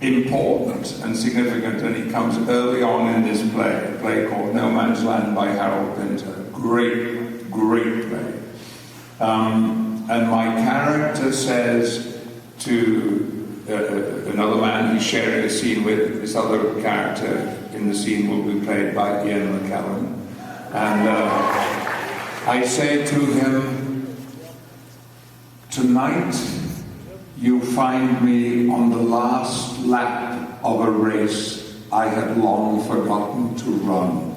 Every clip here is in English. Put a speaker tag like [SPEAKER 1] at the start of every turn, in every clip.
[SPEAKER 1] important and significant, and it comes early on in this play, a play called No Man's Land by Harold Pinter. Great, great play. And my character says to another man he's sharing a scene with, this other character in the scene will be played by Ian McKellen. And I say to him, tonight you find me on the last lap of a race I had long forgotten to run.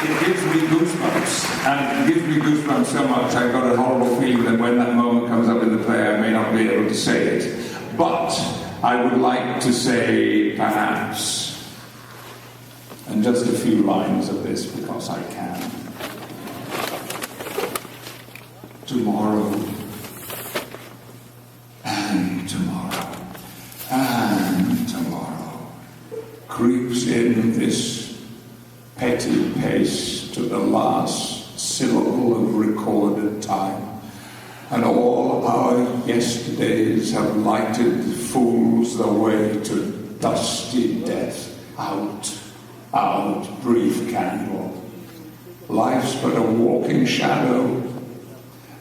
[SPEAKER 1] It gives me goosebumps, and it gives me goosebumps so much I've got a horrible feeling that when that moment comes up in the play I may not be able to say it. But I would like to say perhaps, and just a few lines of this because I can. Tomorrow, and tomorrow, and tomorrow creeps in this petty pace to the last syllable of recorded time, and all our yesterdays have lighted fools the way to dusty death. Out, brief candle. Life's but a walking shadow,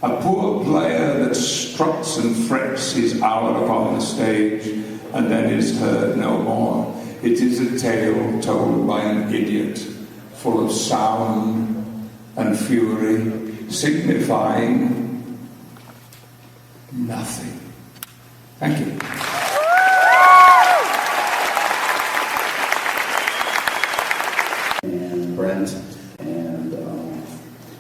[SPEAKER 1] a poor player that struts and frets his hour upon the stage and then is heard no more. It is a tale told by an idiot, full of sound and fury, signifying nothing. Thank you.
[SPEAKER 2] And Brent, and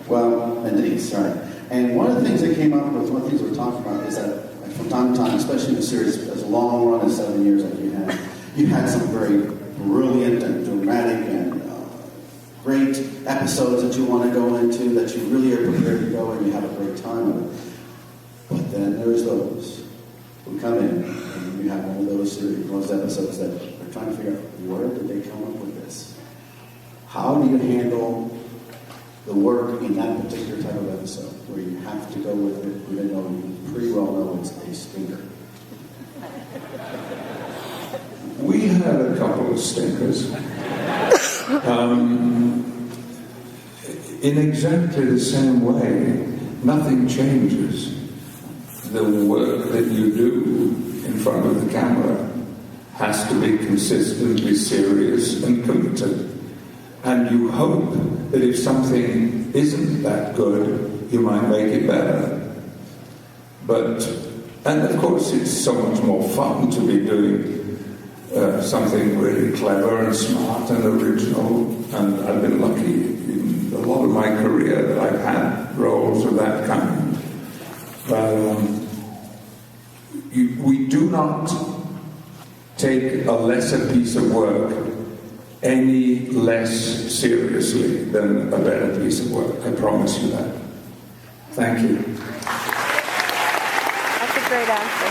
[SPEAKER 2] and Denise, sorry. And one of the things that came up with, one of the things we're talking about is that from time to time, especially in the series, as long run as 7 years like you had some very brilliant and dramatic and great episodes that you want to go into, that you really are prepared to go and you have a great time with it. But then there's those who come in and you have one of those series, those episodes that are trying to figure out, where did they come up with this? How do you handle the work in that particular type of episode where you have to go with it even though you pretty well know it's a stinker?
[SPEAKER 1] We had a couple of stinkers. In exactly the same way, nothing changes. The work that you do in front of the camera has to be consistently serious and committed. And you hope that if something isn't that good, you might make it better. And of course, it's so much more fun to be doing something really clever and smart and original. And I've been lucky in a lot of my career that I've had roles of that kind. But we do not take a lesser piece of work any less seriously than a better piece of work. I promise you that. Thank you.
[SPEAKER 3] That's a great answer.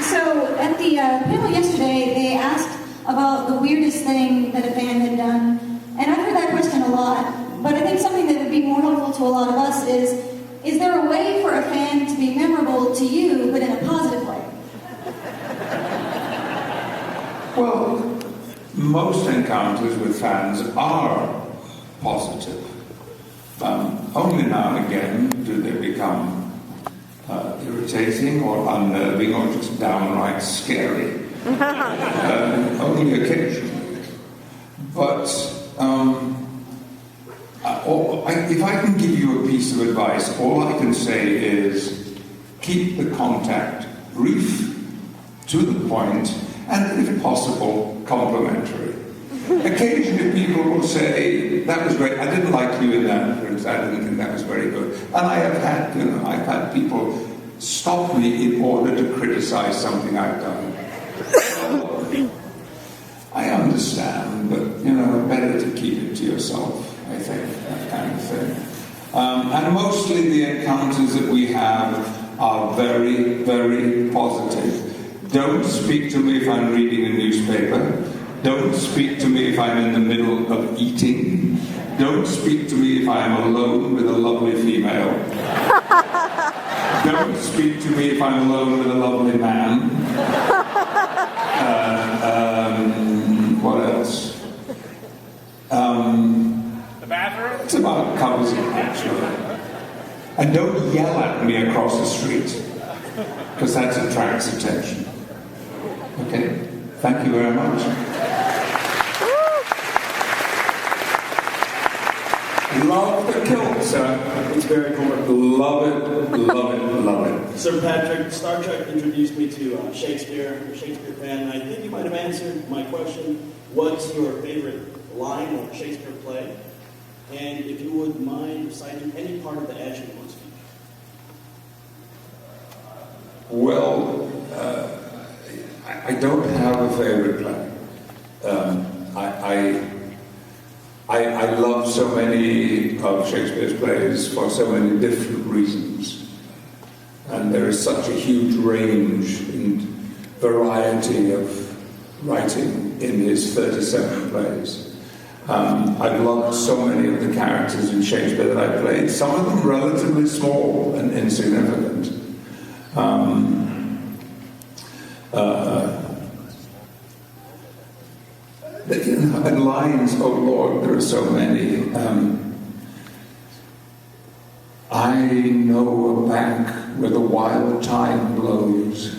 [SPEAKER 4] So at the panel yesterday, they asked about the weirdest thing that a fan had done. And I've heard that question a lot, but I think something that would be more helpful to a lot of us is there a way for a fan to be memorable to you, but in a positive way?
[SPEAKER 1] Well, most encounters with fans are positive. Only now and again do they become irritating or unnerving or just downright scary. Only occasionally. But if I can give you a piece of advice, all I can say is keep the contact brief, to the point, and if possible, complimentary. Occasionally people will say, that was great, I didn't like you in that, for instance, I didn't think that was very good. And I've had people stop me in order to criticize something I've done. I understand, but, better to keep it to yourself, I think, that kind of thing. And mostly the encounters that we have are very, very positive. Don't speak to me if I'm reading a newspaper. Don't speak to me if I'm in the middle of eating. Don't speak to me if I'm alone with a lovely female. Don't speak to me if I'm alone with a lovely man. What else?
[SPEAKER 5] The bathroom?
[SPEAKER 1] It's about covers it, actually. And don't yell at me across the street, because that attracts attention. Okay? Thank you very much. Love the kilt, sir.
[SPEAKER 6] It's very cool.
[SPEAKER 1] Love it, love it, love it.
[SPEAKER 6] Sir Patrick, Star Trek introduced me to Shakespeare. I'm a Shakespeare fan, and I think you might have answered my question. What's your favorite line of a Shakespeare play? And if you would mind reciting any part of the Adjutant speech.
[SPEAKER 1] Well, I don't have a favorite play. I love so many of Shakespeare's plays for so many different reasons. And there is such a huge range and variety of writing in his 37 plays. I've loved so many of the characters in Shakespeare that I played, some of them relatively small and insignificant. And lines, oh Lord, there are so many. I know a bank where the wild tide blows,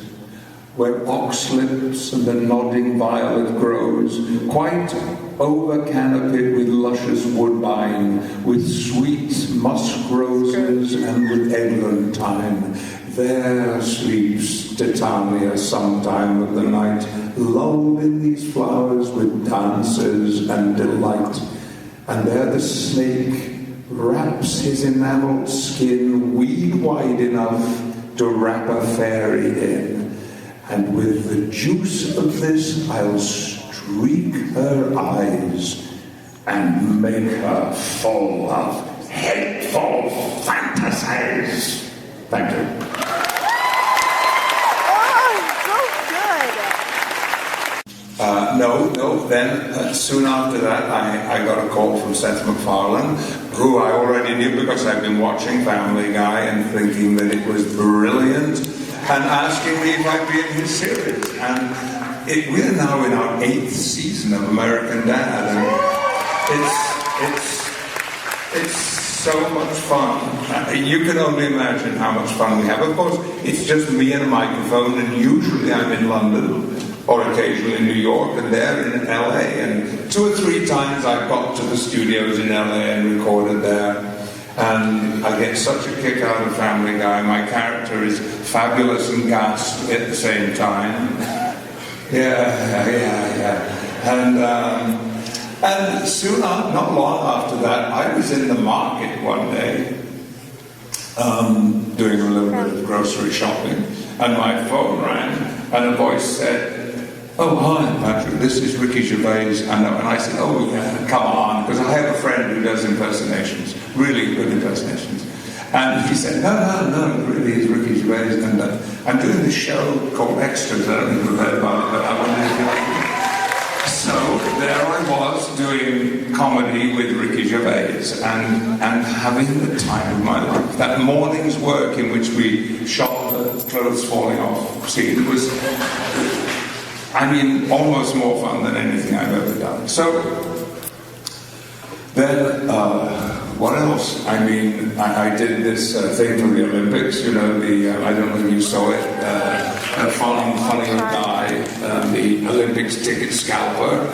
[SPEAKER 1] where oxlips and the nodding violet grows, quite over-canopied with luscious woodbine, with sweet musk roses and with eglantine. There sleeps Titania sometime of the night, lulled in these flowers with dances and delight. And there the snake wraps his enamelled skin weed wide enough to wrap a fairy in. And with the juice of this I'll streak her eyes and make her full of hateful fantasies. Thank you. No. Then soon after that, I got a call from Seth MacFarlane, who I already knew because I've been watching Family Guy and thinking that it was brilliant, and asking me if I'd be in his series. And we're now in our 8th season of American Dad, and it's so much fun. You can only imagine how much fun we have. Of course, it's just me and a microphone, and usually I'm in London, or occasionally in New York, and they're in LA. And 2 or 3 times I've got to the studios in LA and recorded there. And I get such a kick out of Family Guy. My character is fabulous and ghastly at the same time. Yeah. And soon, not long after that, I was in the market one day, doing a little bit of grocery shopping, and my phone rang, and a voice said, "Oh, hi, Patrick, this is Ricky Gervais." And I said, "Oh, yeah, come on," because I have a friend who does impersonations, really good impersonations. And he said, no, it really is Ricky Gervais, and I'm doing this show called Extras. I don't know if you've heard about it, but I wondered if you like it. So there I was doing comedy with Ricky Gervais and having the time of my life. That morning's work in which we shot the clothes falling off scene was, almost more fun than anything I've ever done. So then, what else? I did this thing for the Olympics, I don't know if you saw it, Funny Guy, the Olympics ticket scalper.